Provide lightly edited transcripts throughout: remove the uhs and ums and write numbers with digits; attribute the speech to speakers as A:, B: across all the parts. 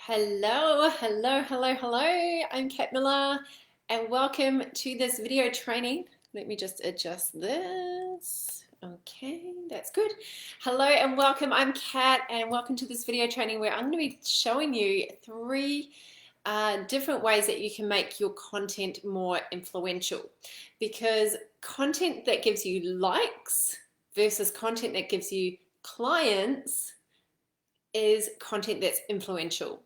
A: Hello, hello, hello, hello. I'm Kat Millar and welcome to this video training. Let me just adjust this. Okay, that's good. Hello and welcome. I'm Kat and welcome to this video training where I'm going to be showing you three different ways that you can make your content more influential, because content that gives you likes versus content that gives you clients is content that's influential.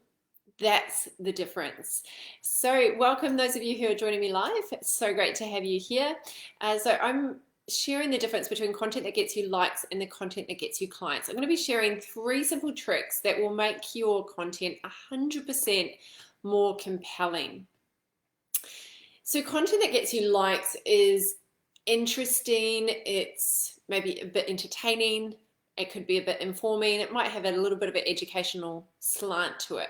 A: That's the difference. So welcome those of you who are joining me live. It's so great to have you here. So I'm sharing the difference between content that gets you likes and the content that gets you clients. I'm going to be sharing three simple tricks that will make your content 100% more compelling. So content that gets you likes is interesting. It's maybe a bit entertaining. It could be a bit informing. It might have a little bit of an educational slant to it.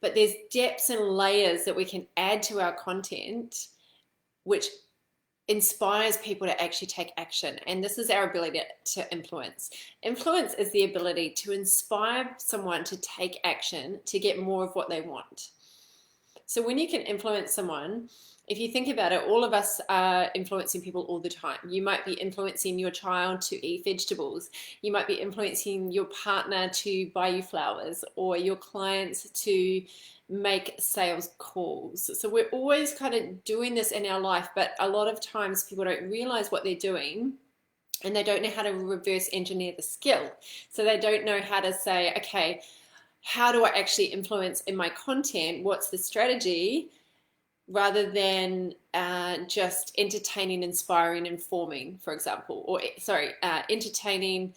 A: But there's depths and layers that we can add to our content which inspires people to actually take action. And this is our ability to influence. Influence is the ability to inspire someone to take action to get more of what they want. So when you can influence someone, if you think about it, all of us are influencing people all the time. You might be influencing your child to eat vegetables. You might be influencing your partner to buy you flowers, or your clients to make sales calls. So we're always kind of doing this in our life, but a lot of times people don't realize what they're doing and they don't know how to reverse engineer the skill. So they don't know how to say, okay, how do I actually influence in my content? What's the strategy? Rather than just entertaining, inspiring, informing, for example, or entertaining,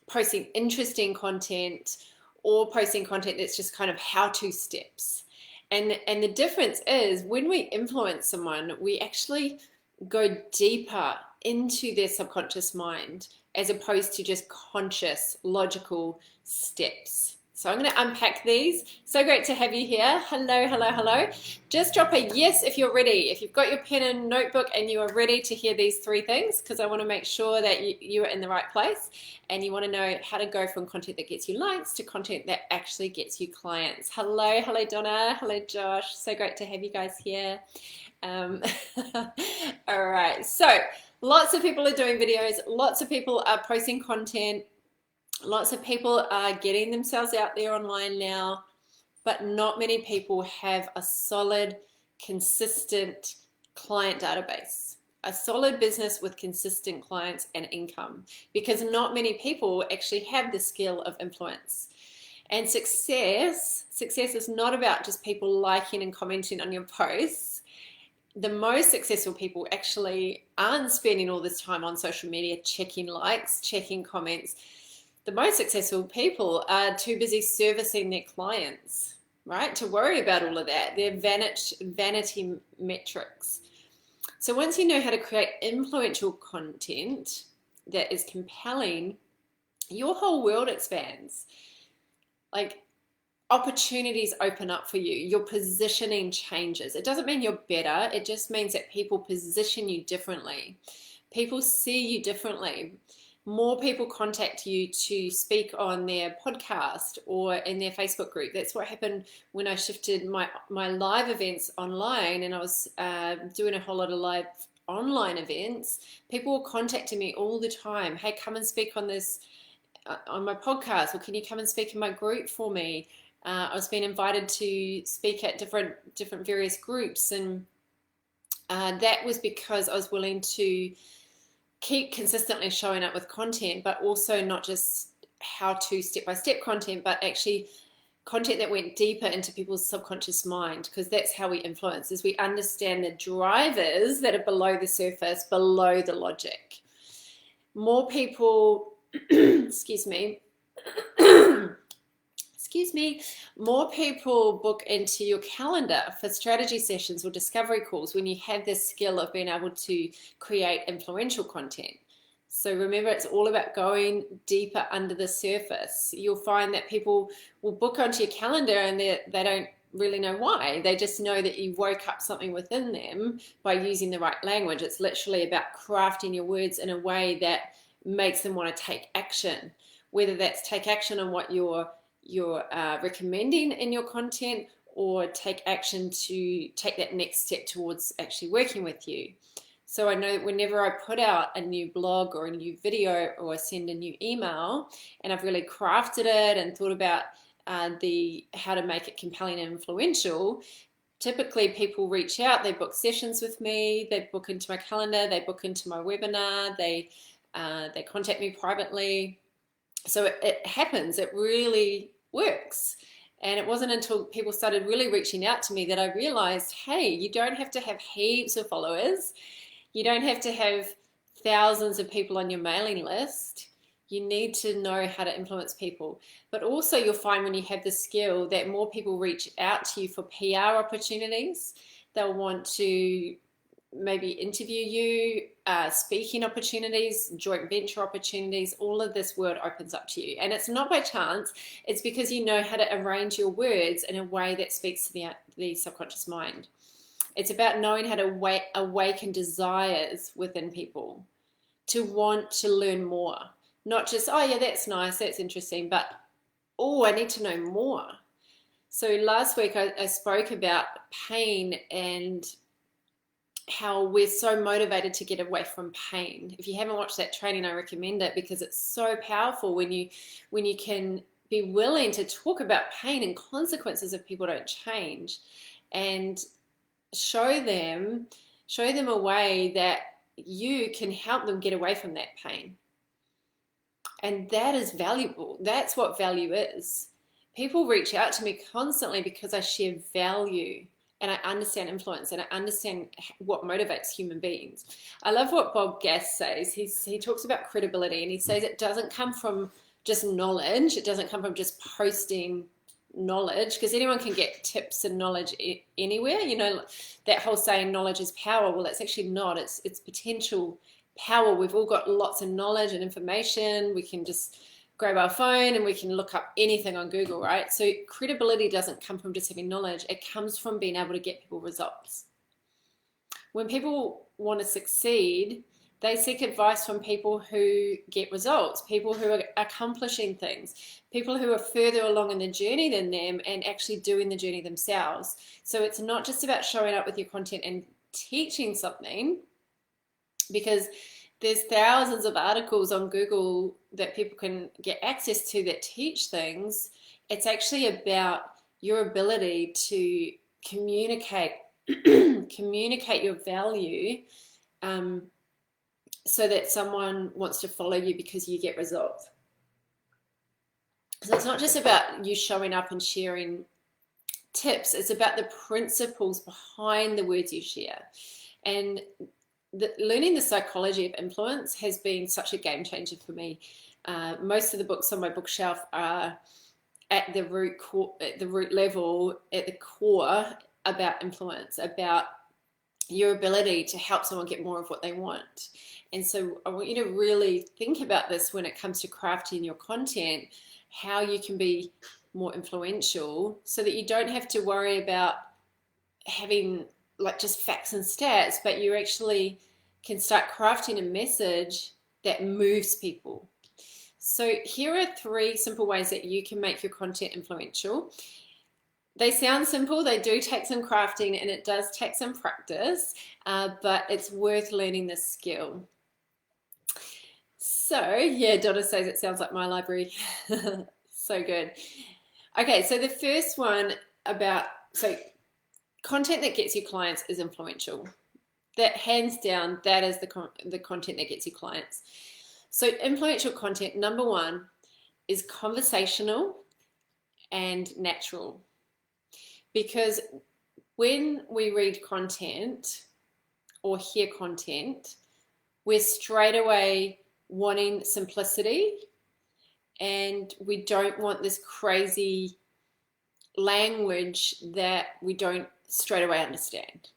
A: posting interesting content, or posting content that's just kind of how-to steps. And the difference is when we influence someone, we actually go deeper into their subconscious mind as opposed to just conscious, logical steps. So I'm going to unpack these. So great to have you here. Hello, hello, hello. Just drop a yes if you're ready. If you've got your pen and notebook and you are ready to hear these three things, because I want to make sure that you are in the right place and you want to know how to go from content that gets you likes to content that actually gets you clients. Hello, hello Donna. Hello Josh. So great to have you guys here. All right. So lots of people are doing videos. Lots of people are posting content. Lots of people are getting themselves out there online now, but not many people have a solid, consistent client database, a solid business with consistent clients and income, because not many people actually have the skill of influence. And success is not about just people liking and commenting on your posts. The most successful people actually aren't spending all this time on social media checking likes, checking comments. The most successful people are too busy servicing their clients, right, to worry about all of that, their vanity metrics. So once you know how to create influential content that is compelling, your whole world expands. Like, opportunities open up for you. Your positioning changes. It doesn't mean you're better. It just means that people position you differently. People see you differently. More people contact you to speak on their podcast or in their Facebook group. That's what happened when I shifted my live events online, and I was doing a whole lot of live online events. People were contacting me all the time. Hey, come and speak on this, on my podcast, or can you come and speak in my group for me? I was being invited to speak at different various groups, and that was because I was willing to keep consistently showing up with content, but also not just how-to step-by-step content, but actually content that went deeper into people's subconscious mind, because that's how we influence, is we understand the drivers that are below the surface, below the logic. More people, excuse me, more people book into your calendar for strategy sessions or discovery calls when you have this skill of being able to create influential content. So remember, it's all about going deeper under the surface. You'll find that people will book onto your calendar and they don't really know why. They just know that you woke up something within them by using the right language. It's literally about crafting your words in a way that makes them want to take action, whether that's take action on what you're you're recommending in your content, or take action to take that next step towards actually working with you. So I know that whenever I put out a new blog or a new video or send a new email, and I've really crafted it and thought about how to make it compelling and influential, typically people reach out, they book sessions with me, they book into my calendar, they book into my webinar, they contact me privately. So it happens, it really works. And it wasn't until people started really reaching out to me that I realized, hey, you don't have to have heaps of followers. You don't have to have thousands of people on your mailing list. You need to know how to influence people. But also you'll find when you have the skill that more people reach out to you for PR opportunities. They'll want to maybe interview you, speaking opportunities, joint venture opportunities. All of this world opens up to you. And it's not by chance, it's because you know how to arrange your words in a way that speaks to the subconscious mind. It's about knowing how to awaken desires within people to want to learn more. Not just, oh yeah, that's nice, that's interesting, but oh, I need to know more. So last week I spoke about pain and how we're so motivated to get away from pain. If you haven't watched that training, I recommend it, because it's so powerful when you can be willing to talk about pain and consequences if people don't change, and show them a way that you can help them get away from that pain. And that is valuable. That's what value is. People reach out to me constantly because I share value and I understand influence and I understand what motivates human beings. I love what Bob Gass says. He talks about credibility, and he says it doesn't come from just knowledge. It doesn't come from just posting knowledge, because anyone can get tips and knowledge anywhere. You know, that whole saying, knowledge is power. Well, it's actually not. It's potential power. We've all got lots of knowledge and information. We can just grab our phone and we can look up anything on Google, right? So credibility doesn't come from just having knowledge. It comes from being able to get people results. When people want to succeed, they seek advice from people who get results, people who are accomplishing things, people who are further along in the journey than them and actually doing the journey themselves. So it's not just about showing up with your content and teaching something, because there's thousands of articles on Google that people can get access to that teach things. It's actually about your ability to communicate your value, so that someone wants to follow you because you get results. So it's not just about you showing up and sharing tips. It's about the principles behind the words you share. And learning the psychology of influence has been such a game changer for me. Most of the books on my bookshelf are at the root level, at the core, about influence, about your ability to help someone get more of what they want. And so I want you to really think about this when it comes to crafting your content, how you can be more influential, so that you don't have to worry about having like just facts and stats, but you actually can start crafting a message that moves people. So here are 3 simple ways that you can make your content influential. They sound simple, they do take some crafting and it does take some practice, but it's worth learning this skill. So yeah, Donna says it sounds like my library. So good. Okay, so the first one content that gets you clients is influential. That hands down, that is the content that gets you clients. So influential content, number 1, is conversational and natural. Because when we read content or hear content, we're straight away wanting simplicity, and we don't want this crazy language that we don't straight away understand.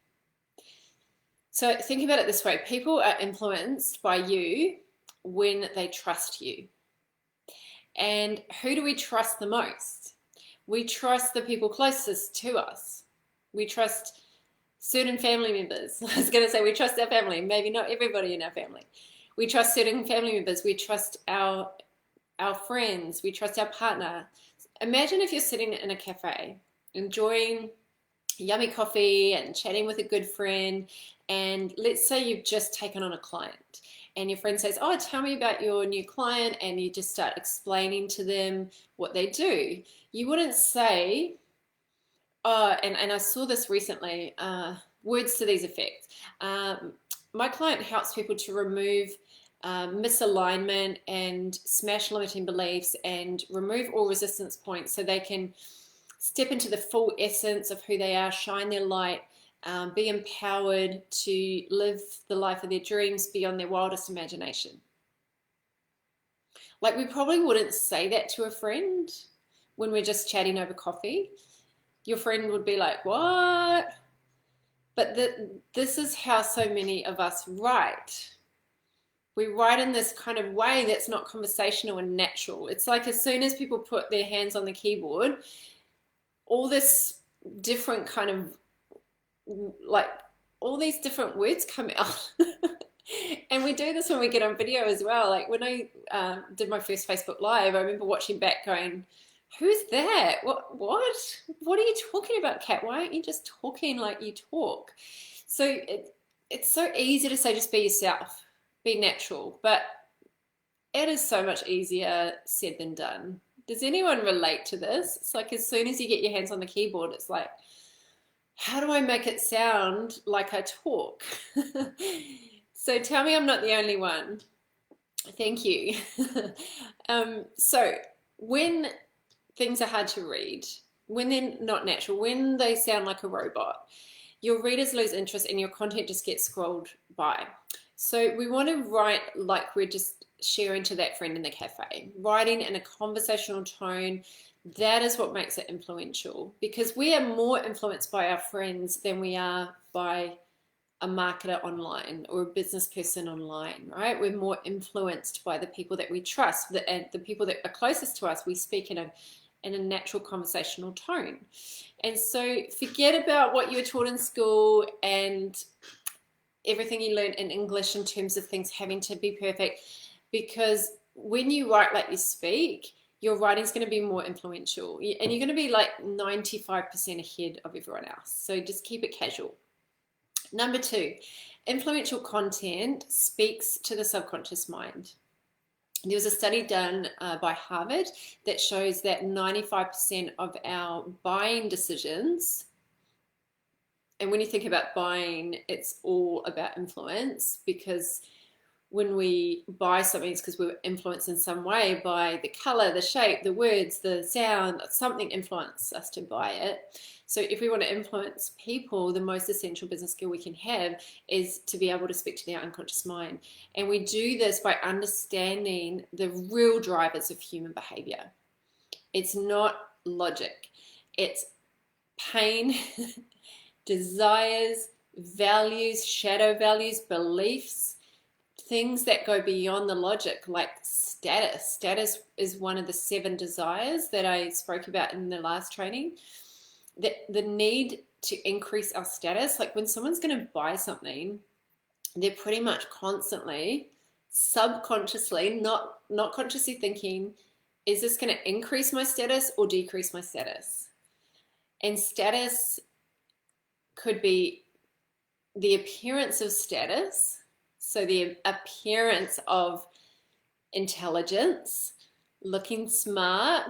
A: So think about it this way. People are influenced by you when they trust you. And who do we trust the most? We trust the people closest to us. We trust certain family members. I was going to say we trust our family, maybe not everybody in our family. We trust certain family members. We trust our friends. We trust our partner. Imagine if you're sitting in a cafe, enjoying yummy coffee and chatting with a good friend, and let's say you've just taken on a client and your friend says, oh, tell me about your new client, and you just start explaining to them what they do. You wouldn't say, oh, and I saw this recently, words to these effects. My client helps people to remove misalignment and smash limiting beliefs and remove all resistance points so they can step into the full essence of who they are, shine their light, be empowered to live the life of their dreams beyond their wildest imagination. Like, we probably wouldn't say that to a friend when we're just chatting over coffee. Your friend would be like, what? But this is how so many of us write. We write in this kind of way that's not conversational and natural. It's like as soon as people put their hands on the keyboard, all this different kind of, like, all these different words come out. And we do this when we get on video as well. Like when I did my first Facebook Live, I remember watching back going, who's that? What are you talking about, Kat? Why aren't you just talking like you talk? So it's so easy to say, just be yourself, be natural. But it is so much easier said than done. Does anyone relate to this? It's like as soon as you get your hands on the keyboard, it's like, how do I make it sound like I talk? So tell me I'm not the only one. Thank you. So when things are hard to read, when they're not natural, when they sound like a robot, your readers lose interest and your content just gets scrolled by. So we want to write like we're just sharing to that friend in the cafe, writing in a conversational tone. That is what makes it influential, because we are more influenced by our friends than we are by a marketer online or a business person online, right? We're more influenced by the people that we trust, and the people that are closest to us. We speak in a natural conversational tone. And so forget about what you were taught in school and everything you learned in English in terms of things having to be perfect, because when you write like you speak, your writing's going to be more influential, and you're going to be like 95% ahead of everyone else. So just keep it casual. Number 2, influential content speaks to the subconscious mind. There was a study done by Harvard that shows that 95% of our buying decisions, and when you think about buying, it's all about influence, because when we buy something, it's because we're influenced in some way by the color, the shape, the words, the sound. Something influences us to buy it. So if we want to influence people, the most essential business skill we can have is to be able to speak to their unconscious mind. And we do this by understanding the real drivers of human behavior. It's not logic. It's pain, desires, values, shadow values, beliefs, things that go beyond the logic, like status. Status is one of the 7 desires that I spoke about in the last training. The need to increase our status. Like when someone's going to buy something, they're pretty much constantly, subconsciously, not consciously thinking, is this going to increase my status or decrease my status? And status could be the appearance of status. So the appearance of intelligence, looking smart,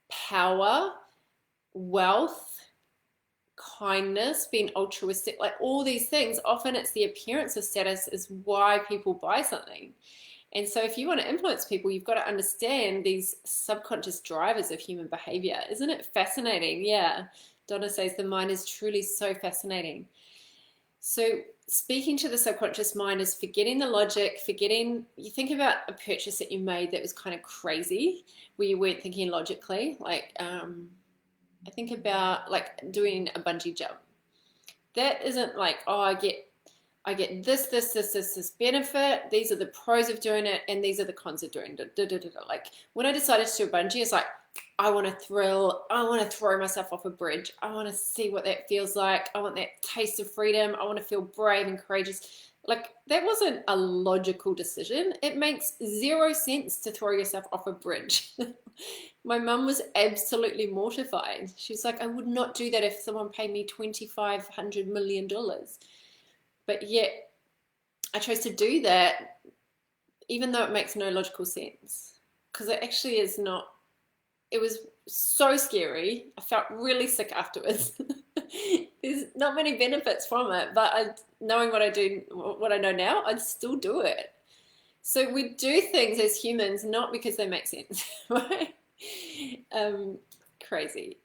A: power, wealth, kindness, being altruistic, like all these things. Often it's the appearance of status is why people buy something. And so if you want to influence people, you've got to understand these subconscious drivers of human behavior. Isn't it fascinating? Yeah. Donna says the mind is truly so fascinating. So speaking to the subconscious mind is forgetting the logic, you think about a purchase that you made that was kind of crazy, where you weren't thinking logically. Like, I think about like doing a bungee jump. That isn't like, oh, I get this benefit. These are the pros of doing it, and these are the cons of doing it. Like when I decided to do a bungee, it's like, I want a thrill. I want to throw myself off a bridge. I want to see what that feels like. I want that taste of freedom. I want to feel brave and courageous. Like, that wasn't a logical decision. It makes zero sense to throw yourself off a bridge. My mum was absolutely mortified. She's like, I would not do that if someone paid me $2,500 million. But yet I chose to do that, even though it makes no logical sense, because it actually is not. It was so scary. I felt really sick afterwards. There's not many benefits from it, but knowing what I know now, I'd still do it. So we do things as humans not because they make sense, right? Crazy.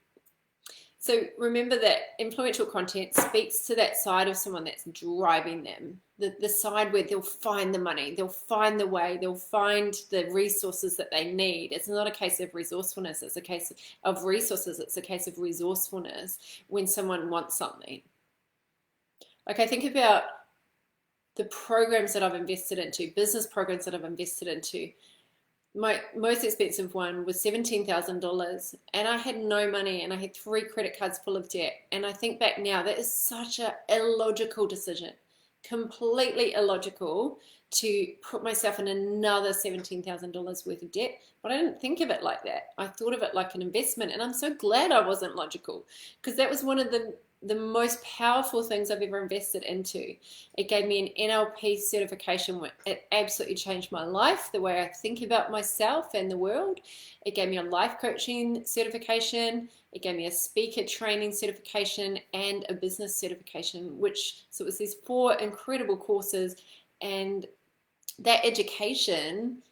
A: So remember that influential content speaks to that side of someone that's driving them, the side where they'll find the money, they'll find the way, they'll find the resources that they need. It's not a case of resourcefulness, it's a case of resources, it's a case of resourcefulness when someone wants something. Like, I think about the programs that I've invested into, business programs that I've invested into. My most expensive one was $17,000, and I had no money, and I had 3 credit cards full of debt. And I think back now, that is such an illogical decision, completely illogical, to put myself in another $17,000 worth of debt. But I didn't think of it like that. I thought of it like an investment, and I'm so glad I wasn't logical, because that was one of the most powerful things I've ever invested into. It gave me an NLP certification. It absolutely changed my life, the way I think about myself and the world. It gave me a life coaching certification. It gave me a speaker training certification and a business certification, so it was these 4 incredible courses. And that education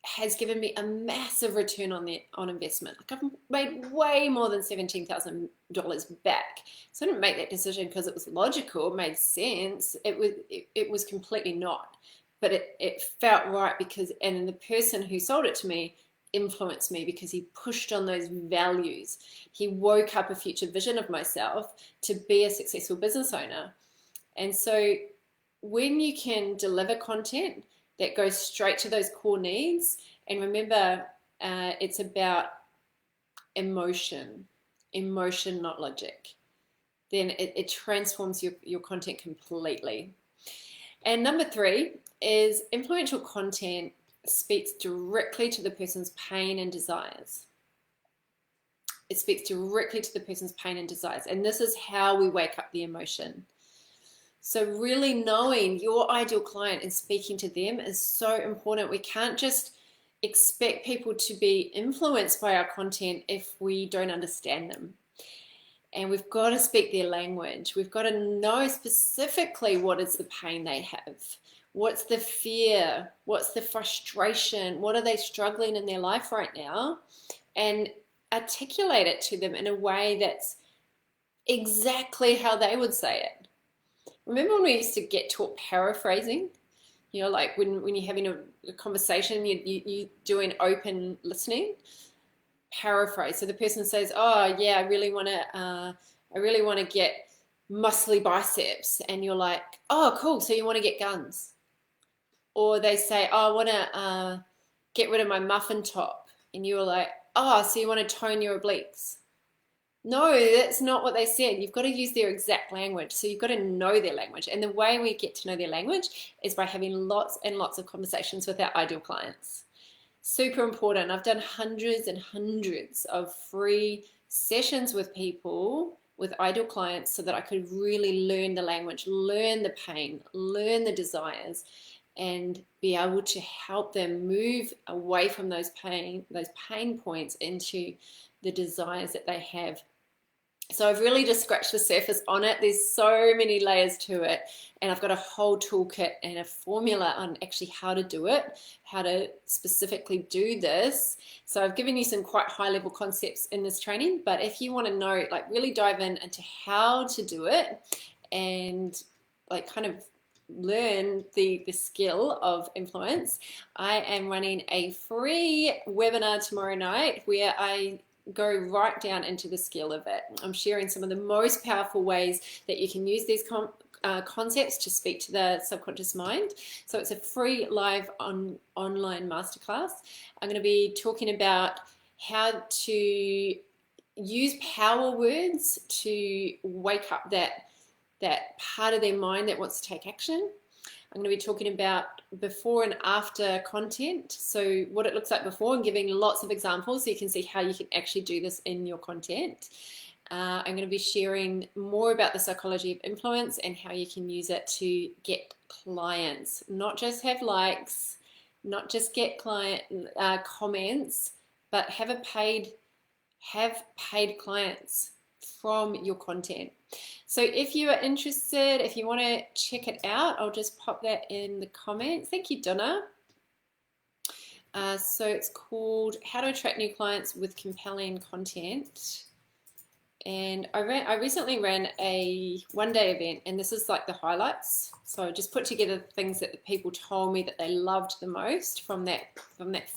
A: has given me a massive return on investment. Like, I've made way more than $17,000 back. So I didn't make that decision because it was logical, it made sense. It was completely not. But it felt right, and the person who sold it to me influenced me because he pushed on those values. He woke up a future vision of myself to be a successful business owner. And so when you can deliver content that goes straight to those core needs, and remember, it's about emotion, not logic, then it transforms your content completely. And number 3 is influential content speaks directly to the person's pain and desires. It speaks directly to the person's pain and desires. And this is how we wake up the emotion. So really knowing your ideal client and speaking to them is so important. We can't just expect people to be influenced by our content if we don't understand them. And we've got to speak their language. We've got to know specifically what is the pain they have. What's the fear? What's the frustration? What are they struggling in their life right now? And articulate it to them in a way that's exactly how they would say it. Remember when we used to get taught paraphrasing? You know, like when you're having a conversation, you doing open listening. Paraphrase. So the person says, "Oh yeah, I really want to get muscly biceps," and you're like, "Oh cool, so you want to get guns?" Or they say, "Oh, I want to get rid of my muffin top," and you're like, "Oh, so you want to tone your obliques?" No, that's not what they said. You've got to use their exact language. So you've got to know their language. And the way we get to know their language is by having lots and lots of conversations with our ideal clients. Super important. I've done hundreds and hundreds of free sessions with people, with ideal clients, so that I could really learn the language, learn the pain, learn the desires, and be able to help them move away from those pain points into the desires that they have. So I've really just scratched the surface on it. There's so many layers to it, and I've got a whole toolkit and a formula on actually how to do it, how to specifically do this. So I've given you some quite high level concepts in this training, but if you want to know, like really dive into how to do it and like kind of learn the skill of influence, I am running a free webinar tomorrow night where I go right down into the skill of it. I'm sharing some of the most powerful ways that you can use these concepts to speak to the subconscious mind. So it's a free live online masterclass. I'm going to be talking about how to use power words to wake up that part of their mind that wants to take action. I'm going to be talking about before and after content, so what it looks like before, and giving lots of examples so you can see how you can actually do this in your content. I'm going to be sharing more about the psychology of influence and how you can use it to get clients, not just have likes, not just get client comments, but have paid clients from your content. So if you are interested, if you want to check it out, I'll just pop that in the comments. Thank you, Donna. So it's called How to Attract New Clients with Compelling Content. And I recently ran a one-day event, and this is like the highlights. So I just put together things that the people told me that they loved the most from that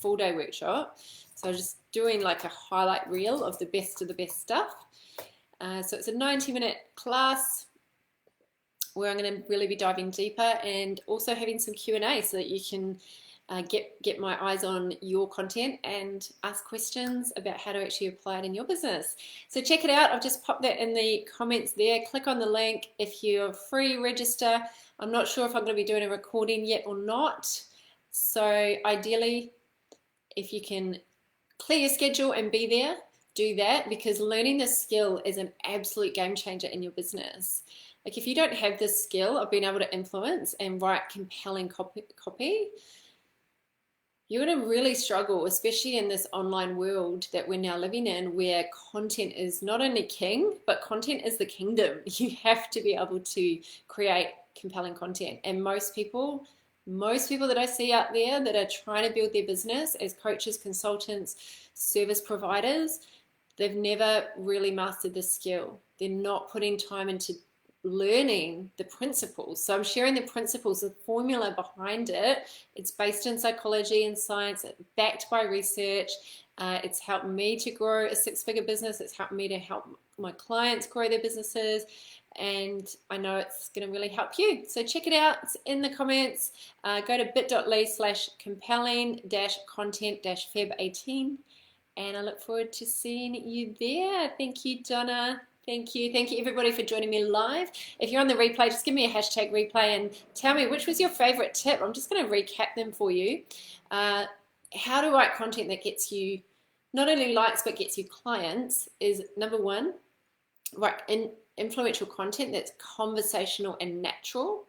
A: full-day workshop. So I was just doing like a highlight reel of the best stuff. So it's a 90-minute class where I'm going to really be diving deeper and also having some Q&A so that you can get my eyes on your content and ask questions about how to actually apply it in your business. So check it out. I've just popped that in the comments there. Click on the link. If you're free, register. I'm not sure if I'm going to be doing a recording yet or not. So ideally, if you can clear your schedule and be there, do that, because learning this skill is an absolute game changer in your business. Like if you don't have this skill of being able to influence and write compelling copy, you're going to really struggle, especially in this online world that we're now living in, where content is not only king, but content is the kingdom. You have to be able to create compelling content. And most people that I see out there that are trying to build their business as coaches, consultants, service providers, they've never really mastered this skill. They're not putting time into learning the principles. So I'm sharing the principles, the formula behind it. It's based in psychology and science, backed by research. It's helped me to grow a six-figure business. It's helped me to help my clients grow their businesses. And I know it's going to really help you. So check it out. It's in the comments. Go to bit.ly/compelling-content-feb18. And I look forward to seeing you there. Thank you, Donna. Thank you. Thank you, everybody, for joining me live. If you're on the replay, just give me a hashtag replay and tell me which was your favorite tip. I'm just going to recap them for you. How to write content that gets you not only likes, but gets you clients is number one, write influential content that's conversational and natural.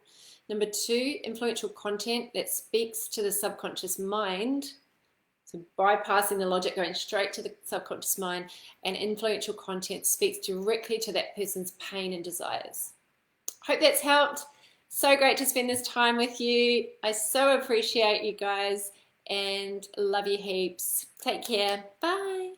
A: Number two, influential content that speaks to the subconscious mind. So bypassing the logic, going straight to the subconscious mind, and influential content speaks directly to that person's pain and desires. Hope that's helped. So great to spend this time with you. I so appreciate you guys and love you heaps. Take care. Bye.